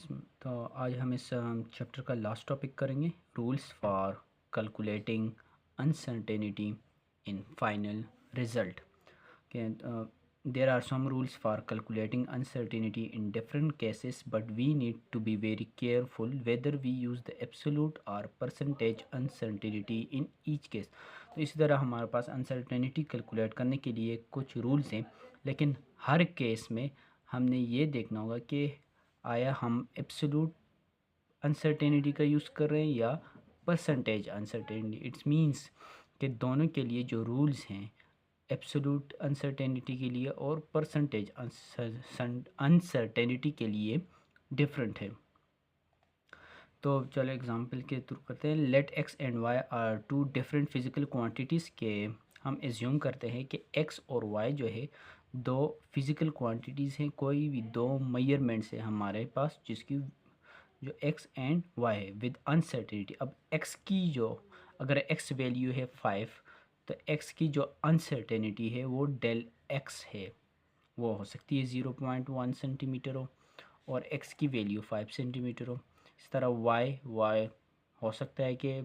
तो आज हम इस चैप्टर का लास्ट टॉपिक करेंगे, rules for calculating uncertainty in final result. के there are some rules for calculating uncertainty in different cases, but we need to be very careful whether we use the absolute or percentage uncertainty in each case. तो इसी तरह हमारे पास uncertainty calculate करने के लिए कुछ rules हैं, लेकिन हर केस में हमने ये देखना होगा कि आया हम एब्सोल्यूट अनसर्टेनिटी का यूज़ कर रहे हैं या परसेंटेज अनसर्टेनिटी। इट्स मींस कि दोनों के लिए जो रूल्स हैं एब्सोल्यूट अनसर्टेनिटी के लिए और परसेंटेज अनसर्टेनिटी के लिए डिफरेंट है। तो चलो एग्जांपल के थ्रू करते हैं। Let X and Y are two different physical quantities के हम एज्यूम करते हैं कि एक्स और वाई जो है दो फिज़िकल क्वांटिटीज़ हैं, कोई भी दो मेजरमेंट्स है हमारे पास जिसकी जो एक्स एंड वाई है विद अनसर्टेनिटी। अब एक्स की जो अगर एक्स वैल्यू है 5, तो एक्स की जो अनसर्टेनिटी है वो डेल एक्स है, वो हो सकती है 0.1 सेंटीमीटर हो और एक्स की वैल्यू 5 सेंटीमीटर हो। इस तरह वाई वाई हो सकता है कि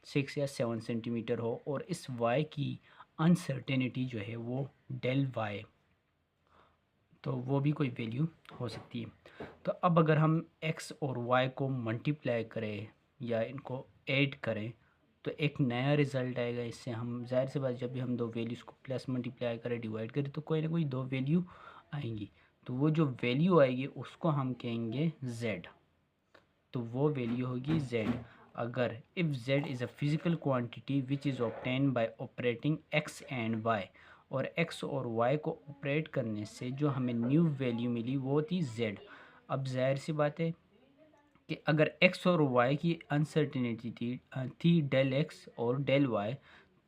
6 या 7 सेंटीमीटर हो और इस वाई की अनसर्टेनिटी जो है वो डेल वाई, तो वो भी कोई वैल्यू हो सकती है। तो अब अगर हम x और y को मल्टीप्लाई करें या इनको ऐड करें तो एक नया रिज़ल्ट आएगा। इससे हम ज़ाहिर सी बात, जब भी हम दो वैल्यूज़ को प्लस मल्टीप्लाई करें डिवाइड करें तो कोई ना कोई दो वैल्यू आएंगी। तो वो जो वैल्यू आएगी उसको हम कहेंगे z। तो वो वैल्यू होगी z। अगर if z is a physical quantity which is obtain bye operating x and y, और x और y को ऑपरेट करने से जो हमें न्यू वैल्यू मिली वो थी z। अब जाहिर सी बात है कि अगर x और y की अनसर्टेनिटी थी डेल x और डेल y,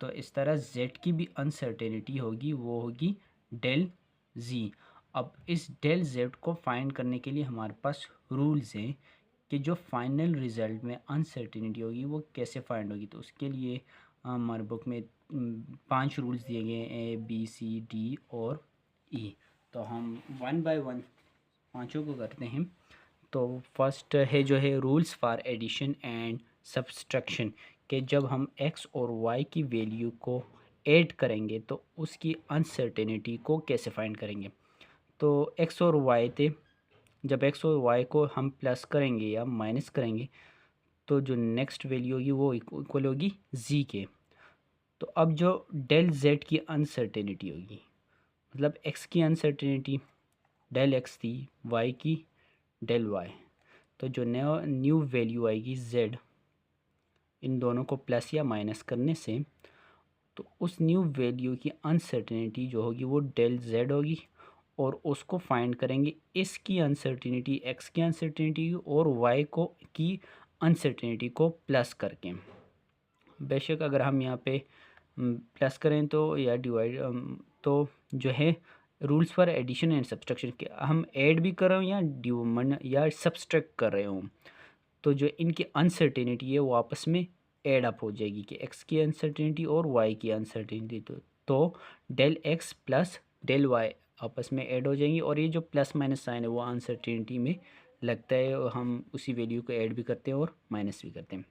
तो इस तरह z की भी अनसर्टेनिटी होगी, वो होगी डेल z। अब इस डेल z को फाइंड करने के लिए हमारे पास रूल्स हैं कि जो फाइनल रिज़ल्ट में अनसर्टेनिटी होगी वो कैसे फाइंड होगी। तो उसके लिए हमारे बुक में 5 रूल्स दिए गए हैं, ए बी सी डी और ई। तो हम वन बाय वन पाँचों को करते हैं। तो फर्स्ट है जो है rules for addition and subtraction, कि जब हम x और y की वैल्यू को ऐड करेंगे तो उसकी अनसर्टेनिटी को कैसे फाइंड करेंगे। तो x और y थे, जब x और y को हम प्लस करेंगे या माइनस करेंगे तो जो नेक्स्ट वैल्यू होगी वो इक्वल होगी z के। तो अब जो डेल z की अनसर्टेनिटी होगी, मतलब x की अनसर्टेनिटी डेल x थी, y की डेल y, तो जो न्यू वैल्यू आएगी z, इन दोनों को प्लस या माइनस करने से तो उस न्यू वैल्यू की अनसर्टेनिटी जो होगी वो डेल z होगी, और उसको फाइंड करेंगे इसकी अनसर्टेनिटी, x की अनसर्टेनिटी और y को की अनसर्टेनिटी को प्लस करके। बेशक अगर हम यहाँ पे प्लस करें तो या डिवाइड तो जो है rules for addition and subtraction के हम ऐड भी कर रहे हो या सब्सट्रैक्ट कर रहे हो, तो जो इनकी अनसर्टेनिटी है वो आपस में ऐड अप हो जाएगी कि x की अनसर्टेनिटी और y की अनसर्टेनिटी। तो del x plus del y आपस में ऐड हो जाएंगी, और ये जो प्लस माइनस साइन है वो अनसर्टेनिटी में लगता है, और हम उसी वैल्यू को ऐड भी करते हैं और माइनस भी करते हैं।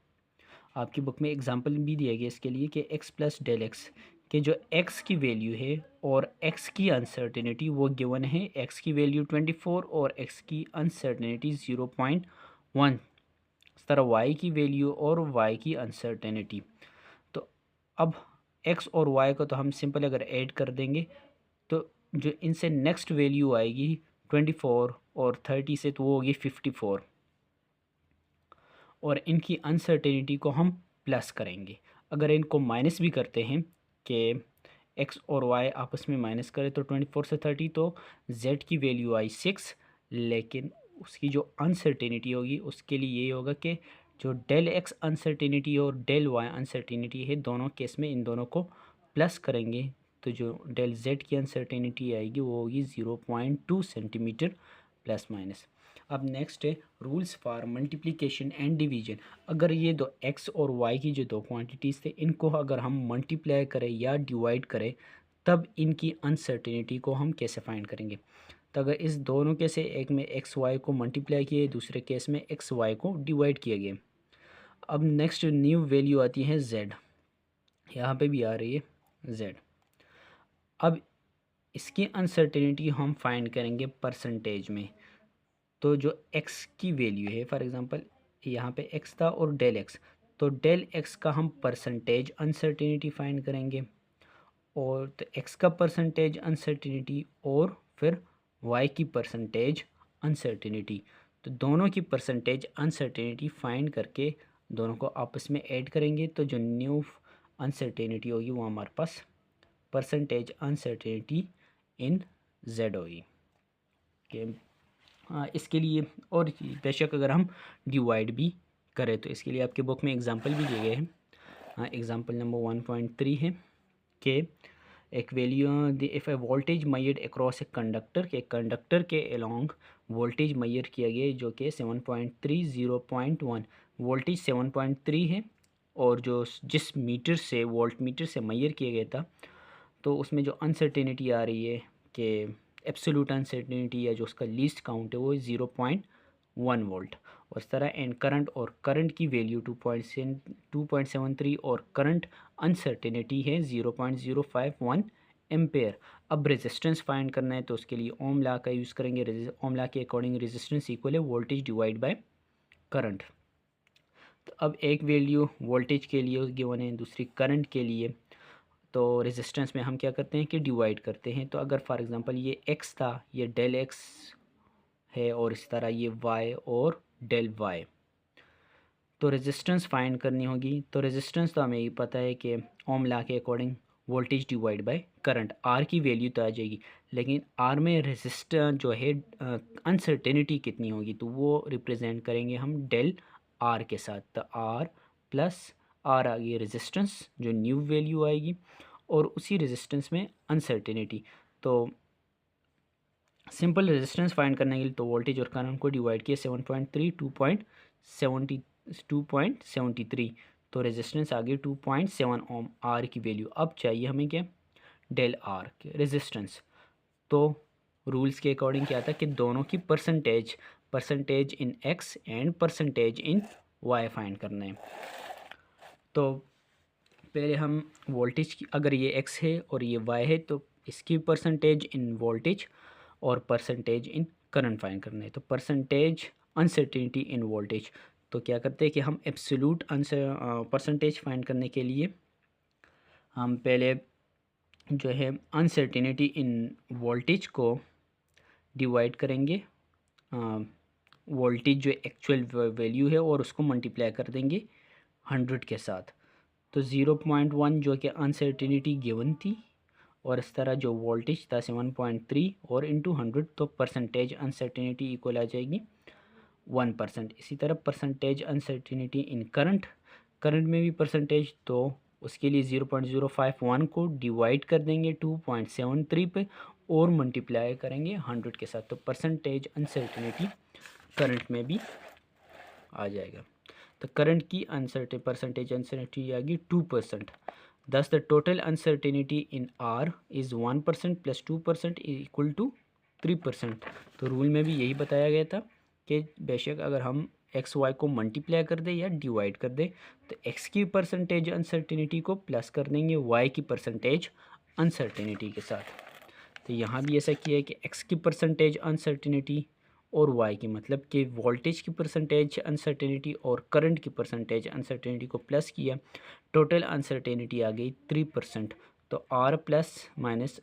आपकी बुक में एग्जांपल भी दिया गया इसके लिए कि x प्लस डेल एक्स के जो x की वैल्यू है और x की अनसर्टेनिटी वो गिवन है, x की वैल्यू 24 और x की अनसर्टेनिटी 0.1। इस तरह y की वैल्यू और y की अनसर्टेनिटी। तो अब x और y को तो हम सिंपल अगर ऐड कर देंगे तो जो इनसे नेक्स्ट वैल्यू आएगी 24 और 30 से, तो वो होगी 54, और इनकी अनसर्टेनिटी को हम प्लस करेंगे। अगर इनको माइनस भी करते हैं कि x और y आपस में माइनस करें तो 24 से 30, तो z की वैल्यू आई 6, लेकिन उसकी जो अनसर्टेनिटी होगी उसके लिए ये होगा कि जो डेल x अनसर्टेनिटी और डेल y अनसर्टेनिटी है दोनों केस में इन दोनों को प्लस करेंगे तो जो डेल z की अनसर्टेनिटी आएगी वो होगी 0.2 सेंटीमीटर प्लस माइनस। अब नेक्स्ट है rules for multiplication and division. अगर ये दो x और y की जो दो क्वांटिटीज़ थे इनको अगर हम मल्टीप्लाई करें या डिवाइड करें तब इनकी अनसर्टेनिटी को हम कैसे फाइंड करेंगे। तो अगर इस दोनों के से एक में एक्स वाई को मल्टीप्लाई किए, दूसरे केस में एक्स वाई को डिवाइड किया गया। अब नेक्स्ट न्यू वैल्यू आती है z, यहाँ पे भी आ रही है z। अब इसकी अनसर्टेनिटी हम फाइंड करेंगे परसेंटेज में। तो जो x की वैल्यू है, फॉर एग्जांपल यहाँ पे x था और डेल x, तो डेल x का हम परसेंटेज अनसर्टेनिटी फाइंड करेंगे, और तो x का परसेंटेज अनसर्टेनिटी और फिर y की परसेंटेज अनसर्टेनिटी। तो दोनों की परसेंटेज अनसर्टेनिटी फाइंड करके दोनों को आपस में ऐड करेंगे, तो जो न्यू अनसर्टेनिटी होगी वो हमारे पास परसेंटेज अनसर्टेनिटी इन z होगी। इसके लिए और बेशक अगर हम डिवाइड भी करें तो इसके लिए आपके बुक में एग्जांपल भी दिए गए हैं। एग्जांपल नंबर 1.3 है कि एक value if A voltage measured across a conductor, के कंडक्टर के अलोंग वोल्टेज मेजर किया गया जो कि 7.3 0.1 वोल्टेज 7.3 है, और जो जिस मीटर से वोल्ट मीटर से मेजर किया गया था, तो उसमें जो अनसर्टेनिटी आ रही है कि एब्सोल्यूट अनसर्टेनिटी या जो उसका लीस्ट काउंट है वो 0.1 वोल्ट। और इस तरह एंड करंट की वैल्यू 2.73 और करंट अनसर्टेनिटी है 0.051 एम्पेयर। अब रेजिस्टेंस फाइंड करना है तो उसके लिए ओम लॉ का यूज़ करेंगे। ओम लॉ के अकॉर्डिंग रेजिस्टेंस इक्वल है वोल्टेज डिवाइड बाय करंट। तो अब एक वैल्यू वोल्टेज के लिए गिवन है, दूसरी करंट के लिए, तो रेजिस्टेंस में हम क्या करते हैं कि डिवाइड करते हैं। तो अगर फॉर एग्जांपल ये x था, ये डेल x है, और इस तरह ये y और डेल y, तो रेजिस्टेंस फाइंड करनी होगी। तो रेजिस्टेंस तो हमें ये पता है कि ओम लॉ के according voltage divide by current, R की वैल्यू तो आ जाएगी, लेकिन R में रेजिस्टर जो है अनसर्टेनिटी कितनी होगी, तो वो रिप्रेजेंट करेंगे हम डेल R के साथ। तो R प्लस R आ गई रेजिस्टेंस जो न्यू वैल्यू आएगी, और उसी रेजिस्टेंस में अनसर्टेनिटी। तो सिंपल रेजिस्टेंस फाइंड करने के लिए तो वोल्टेज और करंट को डिवाइड किया 7.3 2.73, तो रेजिस्टेंस आ गई 2.7 ओम आर की वैल्यू। अब चाहिए हमें क्या, डेल आर के रेजिस्टेंस। तो रूल्स के अकॉर्डिंग क्या था कि दोनों की percentage in X and percentage in Y find करना है। तो पहले हम वोल्टेज की, अगर ये एक्स है और ये वाई है, तो इसकी परसेंटेज इन वोल्टेज और परसेंटेज इन करंट फाइंड करना है। तो परसेंटेज अनसर्टेनिटी इन वोल्टेज, तो क्या करते हैं कि हम एब्सोल्यूट परसेंटेज फाइंड करने के लिए हम पहले जो है अनसर्टेनिटी इन वोल्टेज को डिवाइड करेंगे वोल्टेज जो एक्चुअल वैल्यू है, और उसको मल्टीप्लाई कर देंगे 100 के साथ। तो 0.1 जो कि अनसर्टेनिटी गिवन थी, और इस तरह जो वोल्टेज था 7.3 और इंटू 100, तो परसेंटेज अनसर्टेनिटी इक्वल आ जाएगी 1%। इसी तरह परसेंटेज अनसर्टेनिटी इन करंट में भी परसेंटेज, तो उसके लिए 0.051 को डिवाइड कर देंगे 2.73 पे और मल्टीप्लाई करेंगे 100 के साथ, तो परसेंटेज अनसर्टेनिटी करंट में भी आ जाएगा। तो करंट की परसेंटेज अनसर्टेनिटी आ गई 2%। Thus the total uncertainty in R is 1% plus 2% is equal to 3%। तो रूल में भी यही बताया गया था कि बेशक अगर हम एक्स वाई को मल्टीप्लाई कर दें या डिवाइड कर दें, तो एक्स की परसेंटेज अनसर्टेनिटी को प्लस कर देंगे वाई की परसेंटेज अनसर्टेनिटी के साथ। तो यहाँ भी ऐसा किया है कि एक्स की परसेंटेज अनसर्टेनिटी और वाई की, मतलब कि वोल्टेज की परसेंटेज अनसर्टेनिटी और करंट की परसेंटेज अनसर्टेनिटी को प्लस किया, टोटल अनसर्टेनिटी आ गई 3%। तो R plus minus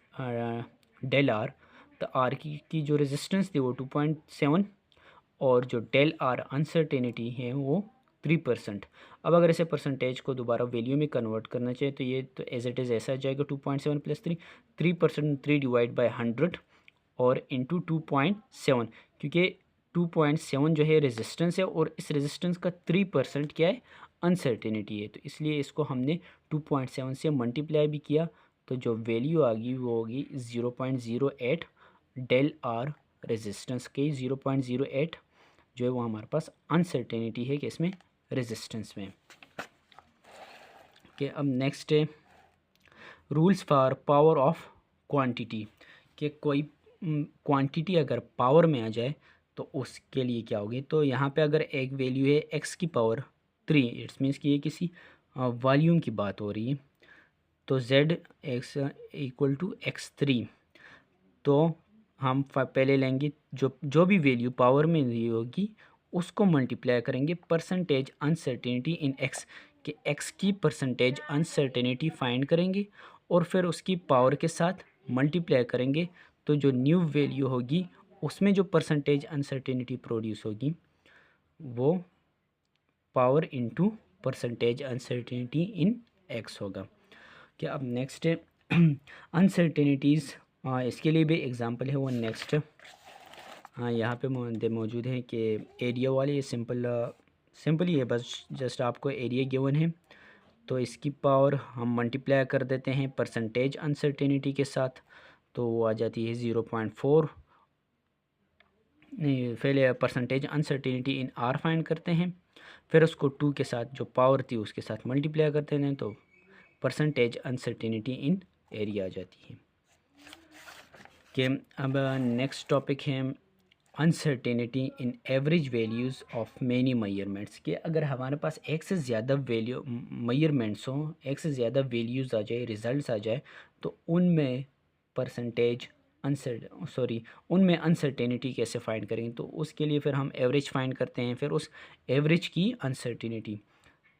del R, तो आर की जो रेजिस्टेंस थी वो 2.7 और जो डेल आर अनसर्टेनिटी है वो 3%। अब अगर ऐसे परसेंटेज को दोबारा वैल्यू में कन्वर्ट करना चाहिए तो ये तो एज इट इज़ ऐसा आ जाएगा 2.7 प्लस 3% 3 डिवाइड बाई 100 और इंटू 2.7, क्योंकि 2.7 जो है रेजिस्टेंस है और इस रेजिस्टेंस का 3% क्या है, अनसर्टेनिटी है, तो इसलिए इसको हमने 2.7 से मल्टीप्लाई भी किया, तो जो वैल्यू आ गई वो होगी 0.08 डेल आर रेजिस्टेंस के 0.08 जो है वो हमारे पास अनसर्टेनिटी है कि इसमें रेजिस्टेंस में। कि अब नेक्स्ट है rules for power of quantity, कि कोई क्वांटिटी अगर पावर में आ जाए तो उसके लिए क्या होगी। तो यहाँ पे अगर एक वैल्यू है x की पावर 3, इट्स मीन्स कि ये किसी वॉल्यूम की बात हो रही है। तो z x equal to x3। तो हम पहले लेंगे जो जो भी वैल्यू पावर में दी होगी उसको मल्टीप्लाई करेंगे परसेंटेज अनसर्टेनिटी इन x, कि x की परसेंटेज अनसर्टेनिटी फाइंड करेंगे और फिर उसकी पावर के साथ मल्टीप्लाई करेंगे। तो जो न्यू वैल्यू होगी उसमें जो परसेंटेज अनसर्टेनिटी प्रोड्यूस होगी वो पावर इनटू परसेंटेज अनसर्टेनिटी इन x होगा। क्या अब नेक्स्ट है अनसर्टेनिटीज़, इसके लिए भी एग्जांपल है वो नेक्स्ट। हाँ, यहाँ पे मौजूद है कि एरिया वाले, ये सिंपल ही है, बस जस्ट आपको एरिया गिवन है तो इसकी पावर हम मल्टीप्लाई कर देते हैं परसेंटेज अनसर्टेनिटी के साथ, तो वो आ जाती है 0.4। नहीं, पहले percentage uncertainty in are find करते हैं, फिर उसको 2 के साथ जो पावर थी उसके साथ मल्टीप्लाई करते हैं तो परसेंटेज अनसर्टेनिटी इन एरिया आ जाती है। कि अब नेक्स्ट टॉपिक है uncertainty in average values of many measurements, कि अगर हमारे पास एक से ज़्यादा वैल्यू मेजरमेंट्स हों, एक से ज़्यादा वैल्यूज़ आ जाए, रिज़ल्ट्स आ जाए, तो उनमें परसेंटेज उनमें अनसर्टेनिटी कैसे फाइंड करेंगे। तो उसके लिए फिर हम एवरेज फाइंड करते हैं, फिर उस एवरेज की अनसर्टेनिटी।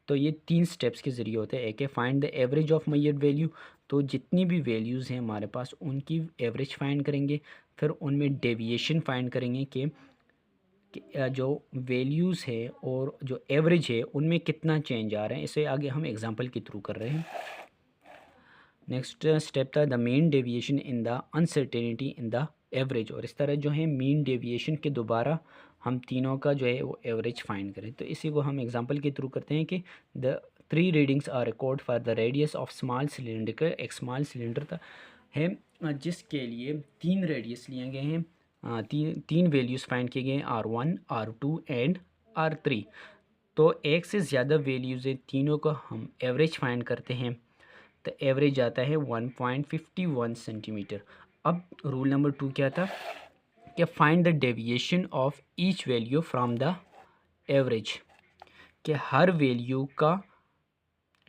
तो ये 3 स्टेप्स के ज़रिए होते हैं। एक है find the average of measured value, तो जितनी भी वैल्यूज़ हैं हमारे पास उनकी एवरेज फाइंड करेंगे, फिर उनमें डेविएशन फाइंड करेंगे कि जो वैल्यूज़ है और जो एवरेज है उनमें कितना चेंज आ रहा है। इसे आगे हम एग्जांपल के थ्रू कर रहे हैं। नेक्स्ट स्टेप था the mean deviation in the uncertainty in the average, और इस तरह जो है मीन डेविएशन के दोबारा हम तीनों का जो है वो एवरेज फाइंड करें। तो इसी को हम एग्जांपल के थ्रू करते हैं कि the 3 readings are record for the radius of small cylinder. एक स्मॉल सिलेंडर है जिसके लिए 3 रेडियस लिए गए हैं, तीन वैल्यूज़ फाइंड किए गए हैं R1, R2 एंड R3। तो एक से ज़्यादा वैल्यूज़ हैं, तीनों का हम एवरेज फाइंड करते हैं, तो एवरेज आता है 1.51 सेंटीमीटर। अब रूल नंबर 2 क्या था कि find the deviation of each value from the average, कि हर वैल्यू का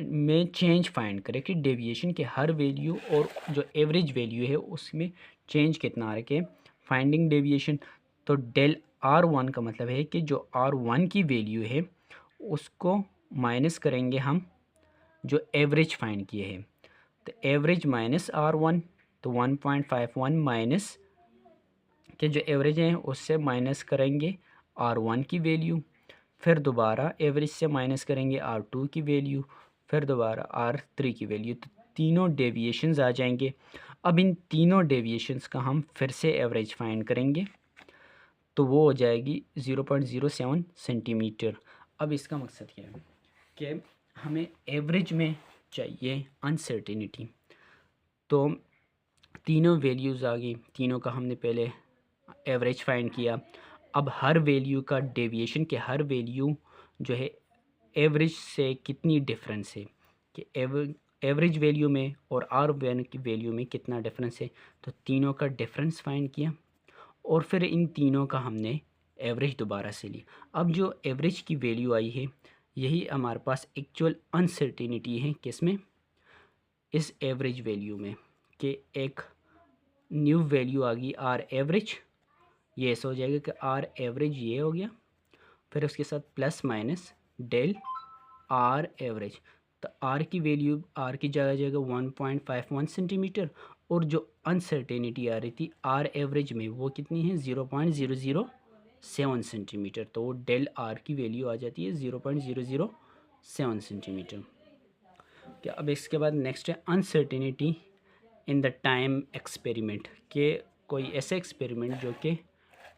में चेंज फाइंड करें, कि डेविएशन के हर वैल्यू और जो एवरेज वैल्यू है उसमें चेंज कितना आ रहा है, फाइंडिंग डेविएशन। तो डेल R1 का मतलब है कि जो R1 की वैल्यू है उसको माइनस करेंगे हम जो एवरेज फाइंड किए हैं, तो एवरेज माइनस R1, तो 1.51 माइनस के जो एवरेज हैं उससे माइनस करेंगे R1 की वैल्यू, फिर दोबारा एवरेज से माइनस करेंगे R2 की वैल्यू, फिर दोबारा R3 की वैल्यू, तो तीनों डेविएशंस आ जाएंगे। अब इन तीनों डेविएशंस का हम फिर से एवरेज फाइंड करेंगे, तो वो हो जाएगी 0.07 सेंटीमीटर। अब इसका मकसद क्या है कि हमें एवरेज में चाहिए अनसर्टेनिटी। तो तीनों वैल्यूज़ आ गई, तीनों का हमने पहले एवरेज फाइंड किया। अब हर वैल्यू का डेविएशन के हर वैल्यू जो है एवरेज से कितनी डिफरेंस है, कि एवरेज वैल्यू में और आर वन की वैल्यू में कितना डिफरेंस है, तो तीनों का डिफरेंस फाइंड किया और फिर इन तीनों का हमने एवरेज दोबारा से ली। अब जो एवरेज की वैल्यू आई है यही हमारे पास एक्चुअल अनसर्टेनिटी है, किसमें, इस एवरेज वैल्यू में, कि एक न्यू वैल्यू आ गई आर एवरेज, ये ऐसा हो जाएगा कि आर एवरेज ये हो गया, फिर उसके साथ plus minus del R average, तो आर की वैल्यू आर की जगह जाएगा 1.51 सेंटीमीटर, और जो अनसर्टेनिटी आ रही थी आर एवरेज में वो कितनी है 0.007 सेंटीमीटर, तो वो डेल आर की वैल्यू आ जाती है 0.007 सेंटीमीटर। क्या अब इसके बाद नेक्स्ट है uncertainty in the time experiment, के कोई ऐसे एक्सपेरिमेंट जो कि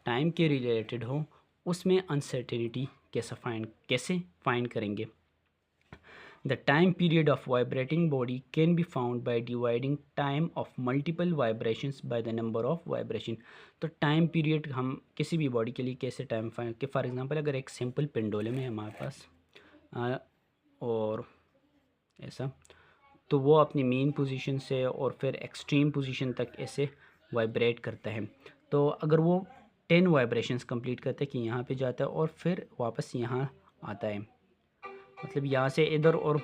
टाइम के रिलेटेड हो उसमें अनसर्टेनिटी कैसे फाइंड करेंगे। The time period of vibrating body can be found by dividing time of multiple vibrations by the number of vibration. तो टाइम पीरियड हम किसी भी बॉडी के लिए कैसे टाइम फाइंड, कि फॉर एग्जांपल अगर एक सिंपल पेंडुलम है हमारे पास और ऐसा, तो वो अपनी मेन पोजीशन से और फिर एक्सट्रीम पोजीशन तक ऐसे वाइब्रेट करता है। तो अगर वो 10 वाइब्रेशंस कंप्लीट करता है कि यहाँ पे जाता है और फिर वापस यहाँ आता है, मतलब यहाँ से इधर, और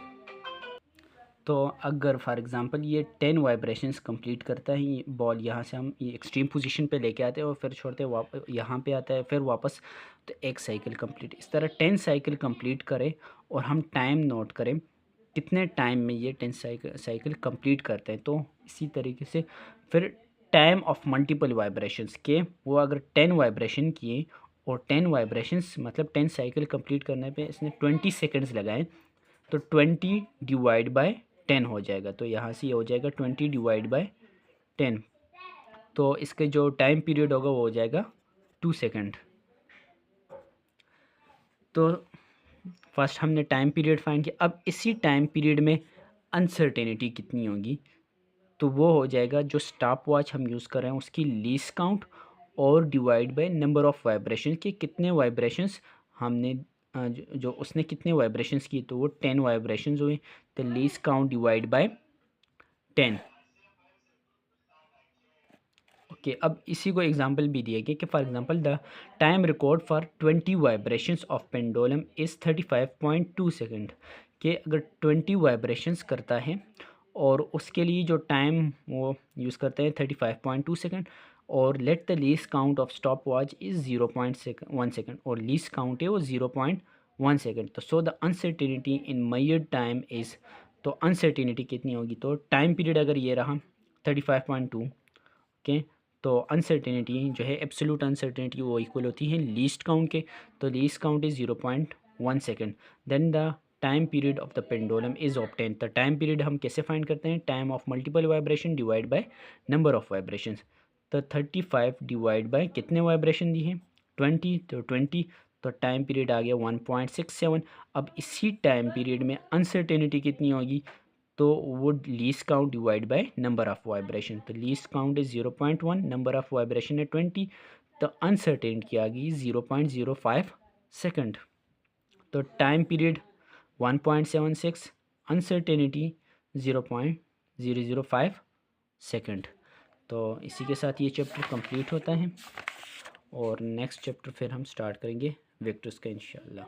तो अगर फॉर एग्ज़ाम्पल ये 10 वाइब्रेशंस कंप्लीट करता है, ये बॉल यहाँ से हम ये एक्सट्रीम पोजीशन पे लेके आते हैं और फिर छोड़ते हैं, वापस यहाँ पे आता है, फिर वापस, तो एक साइकिल कंप्लीट। इस तरह 10 साइकिल कंप्लीट करें और हम टाइम नोट करें कितने टाइम में ये 10 साइकिल कंप्लीट करते हैं। तो इसी तरीके से फिर टाइम ऑफ मल्टीपल वाइब्रेशंस के, वो अगर 10 वाइब्रेशन किए और 10 वाइब्रेशंस मतलब 10 साइकिल कंप्लीट करने पे इसने 20 सेकंड्स लगाए, तो 20 डिवाइड बाय 10 हो जाएगा। तो यहाँ से ये हो जाएगा 20 डिवाइड बाय 10, तो इसके जो टाइम पीरियड होगा वो हो जाएगा 2 सेकंड। तो फर्स्ट हमने टाइम पीरियड फाइंड किया। अब इसी टाइम पीरियड में अनसर्टेनिटी कितनी होगी, तो वो हो जाएगा जो स्टॉप वॉच हम यूज़ कर रहे हैं उसकी लीस्ट काउंट और divide by number of vibration के कितने वाइब्रेशंस हमने जो उसने कितने वाइब्रेशंस की, तो वो 10 वाइब्रेशंस हुए, तो least count divide bye 10। Okay, अब इसी को एग्जांपल भी दिया गया कि for example the time record for 20 vibrations of pendulum is 35.2 second, के अगर 20 वाइब्रेशंस करता है और उसके लिए जो टाइम वो यूज़ करते हैं 35.2 सेकंड, और let the least count of stop watch is 0.1 second, और लीस्ट काउंट है वो 0.1 सेकंड। तो so the uncertainty in measured time is, तो अनसर्टेनिटी कितनी होगी, तो टाइम पीरियड अगर ये रहा 35.2, ओके, तो अनसर्टेनिटी जो है एब्सोल्यूट अनसर्टेनिटी वो इक्वल होती है लीस्ट काउंट के, तो least count is 0.1 second. Then the time period of the pendulum is obtain. तो टाइम पीरियड हम कैसे फाइंड करते हैं, time of multiple vibration divide by number of vibration. तो 35 डिवाइड बाय कितने वाइब्रेशन दी है 20, तो 20, तो टाइम पीरियड आ गया 1.67। अब इसी टाइम पीरियड में अनसर्टेनिटी कितनी होगी, तो वो least count divide by number of vibration, तो least count is 0.1, number of vibration है 20, तो अनसर्टेनिटी आ गई 0.05 सेकंड। तो टाइम पीरियड 1.76, अनसर्टेनिटी 0.005 सेकंड। तो इसी के साथ ये चैप्टर कंप्लीट होता है और नेक्स्ट चैप्टर फिर हम स्टार्ट करेंगे वेक्टर्स का इंशाल्लाह।